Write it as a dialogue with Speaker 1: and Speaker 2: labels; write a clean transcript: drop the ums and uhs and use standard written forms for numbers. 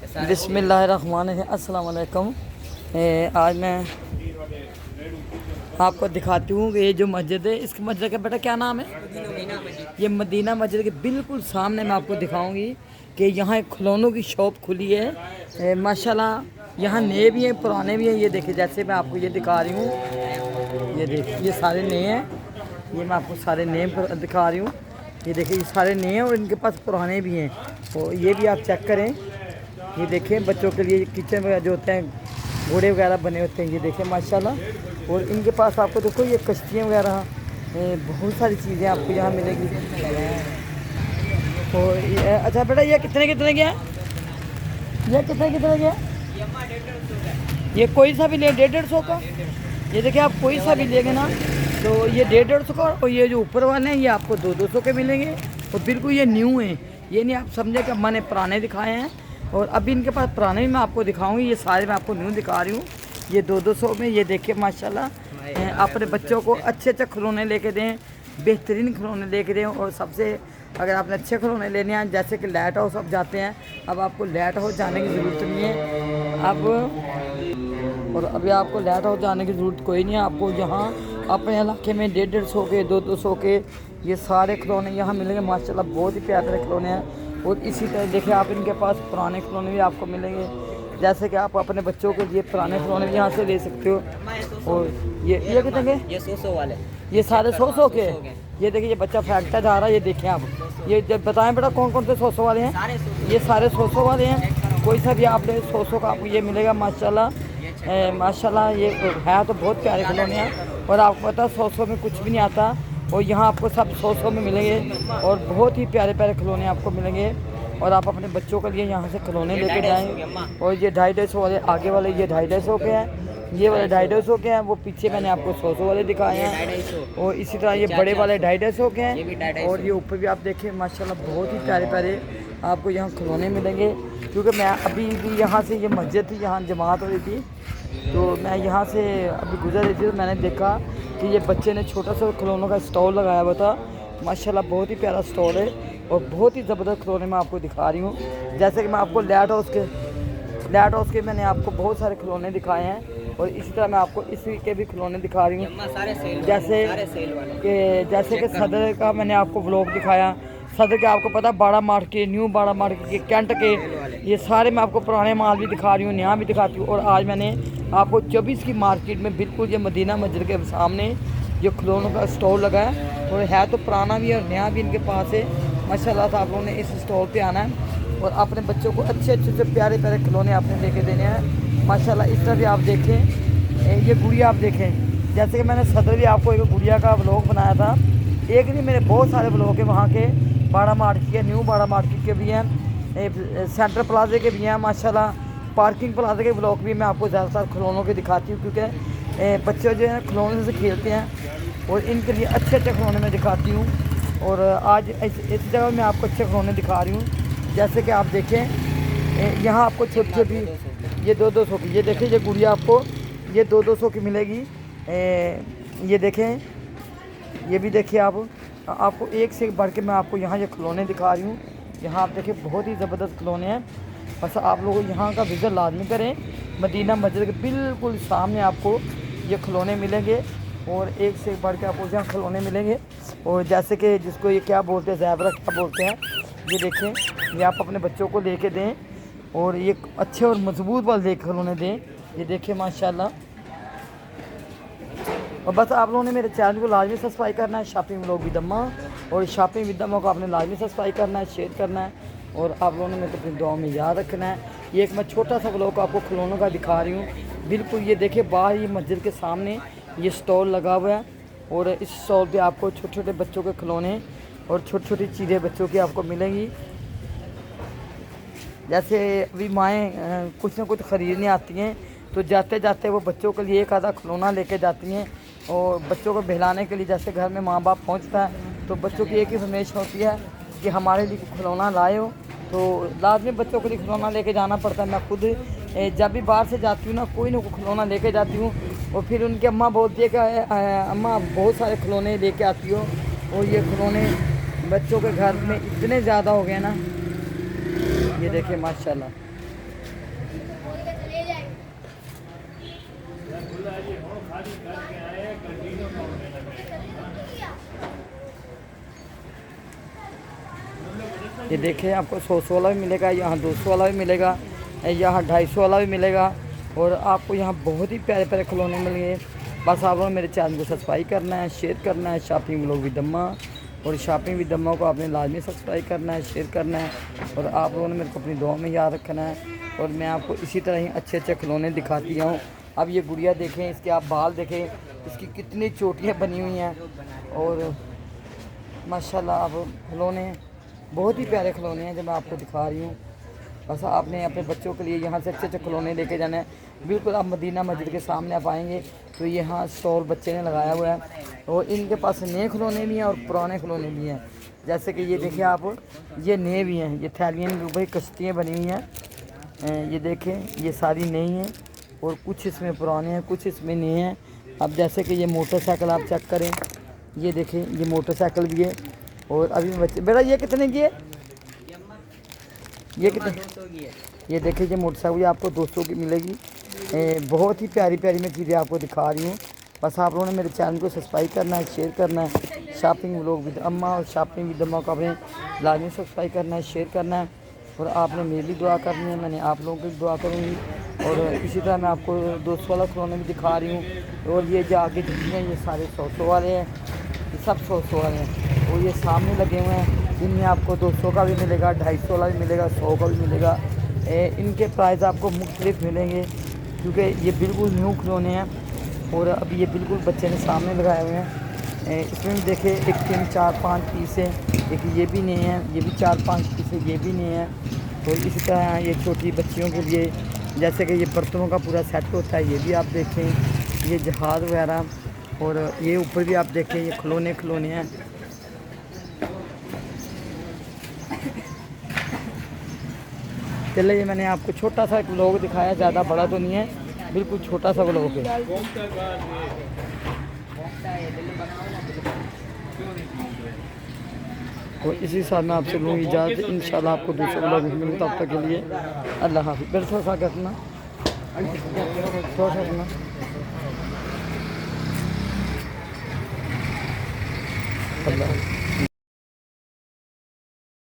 Speaker 1: बिस्मिल्लाहिर्रहमानिर्रहीम। अस्सलाम वालेकुम। आज मैं आपको दिखाती हूँ कि ये जो मस्जिद है, इसकी मस्जिद का बेटा क्या नाम है? ये मदीना मस्जिद के बिल्कुल सामने मैं आपको दिखाऊंगी कि यहाँ एक खिलौनों की शॉप खुली है। माशाल्लाह यहाँ नए भी हैं, पुराने भी हैं। ये देखिए, जैसे मैं आपको ये दिखा रही हूँ, ये देखिए ये सारे नए हैं। ये मैं आपको सारे नए दिखा रही हूँ। ये देखिए ये सारे नए हैं और इनके पास पुराने भी हैं, तो ये भी आप चेक करें। ये देखें, बच्चों के लिए किचन वगैरह जो होते हैं, घोड़े वगैरह बने होते हैं। ये देखें माशाल्लाह। और इनके पास आपको देखो ये कश्तियाँ वगैरह, बहुत सारी चीज़ें आपको यहाँ मिलेगी। और अच्छा बेटा, ये कितने कितने के हैं? ये कितने कितने के हैं? ये कोई सा भी ले 150 का। ये देखिए, आप कोई सा भी लेंगे ना तो ये 150 का। और ये जो ऊपर वाले हैं ये आपको 200 के मिलेंगे। और बिल्कुल ये न्यू हैं, ये नहीं आप समझे कि मैंने पुराने दिखाए हैं। और अभी इनके पास पुराने भी मैं आपको दिखाऊंगी। ये सारे मैं आपको न्यू दिखा रही हूँ। ये 200 में। ये देखिए माशाल्लाह, अपने बच्चों को अच्छे अच्छे खिलौने लेके दें, बेहतरीन खिलौने लेके दें। और सबसे अगर आपने अच्छे खिलौने लेने हैं, जैसे कि लाइट हाउस आप जाते हैं, अब आपको लाइट हाउस जाने की ज़रूरत नहीं है अब। और अभी आपको लाइट हाउस जाने की ज़रूरत कोई नहीं है। आपको यहाँ अपने इलाके में 150 के 200 के ये सारे खिलौने यहाँ मिलेंगे माशाल्लाह। बहुत ही प्यारे प्यारे खिलौने हैं। और इसी तरह देखिए, आप इनके पास पुराने खिलौने भी आपको मिलेंगे, जैसे कि आप अपने बच्चों के लिए पुराने खिलौने भी यहाँ से ले सकते हो। और ये कितने के?
Speaker 2: ये 100 वाले,
Speaker 1: ये सारे 100 के। ये देखिए, ये बच्चा फेंकता जा रहा है। ये देखें आप, ये जब बताएं बेटा कौन कौन से 100 वाले हैं? ये सारे 100 वाले हैं। कोई सा भी आप ले 100 का आपको ये मिलेगा माशाल्लाह। माशाल्लाह ये है तो बहुत प्यारे खिलौने हैं। और आपको पता है 100 में कुछ भी नहीं आता। और यहाँ आपको सब 100 में मिलेंगे। और बहुत ही प्यारे प्यारे खिलौने आपको मिलेंगे। और आप अपने बच्चों के लिए यहाँ से खिलौने लेके जाएँ। और ये 250 वाले आगे वाले, ये 250 के हैं। ये वाले 250 के हैं। वो पीछे मैंने आपको 100 वाले दिखाए हैं। और इसी तरह ये बड़े वाले 250 के हैं। और ये ऊपर भी आप देखें माशाल्लाह, बहुत ही प्यारे प्यारे आपको यहाँ खिलौने मिलेंगे। क्योंकि मैं अभी भी यहाँ से, ये मस्जिद थी, यहाँ जमात हो रही थी, तो मैं यहाँ से अभी गुजर रही थी, तो मैंने देखा कि ये बच्चे ने छोटा सा खिलौनों का स्टॉल लगाया हुआ था। माशाल्लाह बहुत ही प्यारा स्टॉल है और बहुत ही ज़बरदस्त खिलौने मैं आपको दिखा रही हूँ। जैसे कि मैं आपको लाइट हाउस के मैंने आपको बहुत सारे खिलौने दिखाए हैं। और इसी तरह मैं आपको इसी के भी खिलौने दिखा रही हूँ। जैसे कि सदर का मैंने आपको व्लॉग दिखाया। सदर के आपको पता है, बाड़ा मार्केट, न्यू बाड़ा मार्केट के, कैंट के, ये सारे मैं आपको पुराने माल भी दिखा रही हूँ, नया भी दिखाती हूँ। और आज मैंने आपको 24 की मार्केट में बिल्कुल ये मदीना मस्जिद के सामने ये खिलौनों का स्टॉल लगा है। और है तो पुराना भी और नया भी इनके पास है माशाल्लाह। तो आप लोगों ने इस स्टॉल पे आना है और अपने बच्चों को अच्छे अच्छे से प्यारे प्यारे खिलौने आपने लेके देने हैं माशाल्लाह। इस तरह भी आप देखें, ये गुड़िया आप देखें। जैसे कि मैंने सदर भी आपको एक गुड़िया का व्लॉग बनाया था। एक नहीं, मेरे बहुत सारे व्लॉग हैं वहाँ के, बाड़ा मार्केट के, न्यू बाड़ा मार्केट के भी हैं, सेंट्रल प्लाजे के भी हैं माशाल्लाह। पार्किंग प्लाजा के ब्लॉग भी मैं आपको ज़्यादातर खिलौनों के दिखाती हूँ, क्योंकि बच्चे जो हैं खिलौने से खेलते हैं और इनके लिए अच्छे अच्छे खिलौने मैं दिखाती हूँ। और आज इस जगह मैं आपको अच्छे खिलौने दिखा रही हूँ। जैसे कि आप देखें, यहाँ आपको छोटी छोटी, ये 200 की, ये देखें ये गुड़िया आपको ये 200 की मिलेगी। ये देखें, ये भी देखिए आप, आपको एक से एक बढ़ के मैं आपको यहाँ ये खिलौने दिखा रही हूँ। यहाँ आप देखिए बहुत ही ज़बरदस्त खिलौने हैं। बस आप लोग यहाँ का विज़िट लाजमी करें। मदीना मस्जिद के बिल्कुल सामने आपको ये खिलौने मिलेंगे और एक से एक बढ़ के आपको यहाँ खिलौने मिलेंगे। और जैसे कि जिसको ये क्या बोलते हैं, ज़ैबरा क्या बोलते हैं, ये देखें, ये आप अपने बच्चों को लेके दें और ये अच्छे और मजबूत वाले खिलौने दें। ये देखें माशाल्लाह। और बस आप लोगों ने मेरे चैनल को लाजमी सब्सक्राइब करना है, शॉपिंग व्लॉग विद अम्मा। और शॉपिंग विद अम्मा को आपने लाजमी सब्सक्राइब करना है, शेयर करना है। और आप लोगों ने मेरे को अपनी दुआ में याद रखना है। ये एक मैं छोटा सा व्लॉग आपको खिलौनों का दिखा रही हूँ। बिल्कुल ये देखिए, बाहर ये मस्जिद के सामने ये स्टॉल लगा हुआ है। और इस स्टॉल पे आपको छोटे छोटे बच्चों के खिलौने और छोटी छोटी चीज़ें बच्चों की आपको मिलेंगी। जैसे अभी माएँ कुछ ना कुछ ख़रीदने आती हैं, तो जाते जाते वो बच्चों के लिए एक आधा खिलौना लेके जाती हैं। और बच्चों को बहलाने के लिए, जैसे घर में माँ बाप पहुँचता है तो बच्चों की एक ही फरमाइश होती है कि हमारे लिए खिलौना लाए हो। तो लाजमी बच्चों के लिए खिलौना लेके जाना पड़ता है। मैं खुद जब भी बाहर से जाती हूँ ना, कोई ना कोई खिलौना लेके जाती हूँ। और फिर उनकी अम्मा बोलती है कि अम्मा बहुत सारे खिलौने लेके आती हो। और ये खिलौने बच्चों के घर में इतने ज़्यादा हो गए ना, ये देखिए माशाल्लाह। ये देखिए आपको 100 वाला भी मिलेगा, यहाँ 200 वाला भी मिलेगा, यहाँ 250 वाला भी मिलेगा। और आपको यहाँ बहुत ही प्यारे प्यारे खिलौने मिलेंगे। बस आप लोगों ने मेरे चैनल को सब्सक्राइब करना है, शेयर करना है। शॉपिंग व्लॉग विद अम्मा, और शॉपिंग विद अम्मा को आपने लाजमी सब्सक्राइब करना है, शेयर करना है। और आप लोगों ने मेरे को अपनी दुआ में याद रखना है। और मैं आपको इसी तरह ही अच्छे अच्छे खिलौने दिखाती हूँ। अब ये गुड़िया देखें, इसके आप बाल देखें, इसकी कितनी चोटियाँ बनी हुई हैं। और माशाल्लाह अब खिलौने बहुत ही प्यारे खिलौने हैं जो मैं आपको दिखा रही हूँ। बस आपने अपने बच्चों के लिए यहाँ से अच्छे अच्छे खिलौने लेके जाना है। बिल्कुल आप मदीना मस्जिद के सामने आप आएंगे तो यहाँ स्टॉल बच्चे ने लगाया हुआ है, और इनके पास नए खिलौने भी हैं और पुराने खिलौने भी हैं। जैसे कि ये देखिए आप, ये नए भी हैं, ये थैलियाँ के ऊपर कश्तियाँ बनी हुई हैं। ये देखें, ये सारी नई हैं और कुछ इसमें पुराने हैं, कुछ इसमें नए हैं। अब जैसे कि ये मोटरसाइकिल आप चेक करें, ये देखें, ये मोटरसाइकिल भी है। और अभी बच्चे, बेटा ये कितने की है? ये कितने?
Speaker 2: 200 की है।
Speaker 1: ये देखिए, ये मोटरसाइकिल आपको 200 की मिलेगी। बहुत ही प्यारी प्यारी मैं चीज़ें आपको दिखा रही हूँ। बस आप लोगों ने मेरे चैनल को सब्सक्राइब करना है, शेयर करना है। शॉपिंग व्लॉग विद अम्मा और शॉपिंग विद अम्मा को आपने लाजमी सब्सक्राइब करना है, शेयर करना है। और आपने मेरी भी दुआ करनी है, मैंने आप लोगों की दुआ करूँगी। और इसी तरह मैं आपको 200 वाला खिलौने भी दिखा रही हूँ। और ये जो आगे दिखते हैं, ये सारे 100 वाले हैं, ये सब 100 वाले हैं। और ये सामने लगे हुए हैं, इनमें आपको 200 का भी मिलेगा, 250 वाला भी मिलेगा, 100 का भी मिलेगा। इनके प्राइस आपको मुख्तलिफ मिलेंगे क्योंकि ये बिल्कुल न्यू खिलौने हैं। और अभी ये बिल्कुल बच्चे ने सामने लगाए हुए हैं। इसमें भी देखिए, एक 3 4 5 पीस है, एक ये भी नए हैं, ये भी 4 5 पीस है, ये भी नए हैं। और इसी तरह ये छोटी बच्चियों के लिए जैसे कि ये बर्तनों का पूरा सेट होता है, ये भी आप देखें, ये जहाज़ वगैरह। और ये ऊपर भी आप देखें, ये खिलौने हैं। चलिए, ये मैंने आपको छोटा सा एक व्लॉग दिखाया, ज़्यादा बड़ा तो नहीं है, बिल्कुल छोटा सा व्लॉग है। तो इसी साथ में आपसे लूँगी इजाज़त। इंशाल्लाह आपको दूसरे व्लॉग में मिलूँगा, तब तक के लिए अल्लाह हाफ़िज़। फिर थोड़ा सा करना, थोड़ा सा करना। अल्लाह।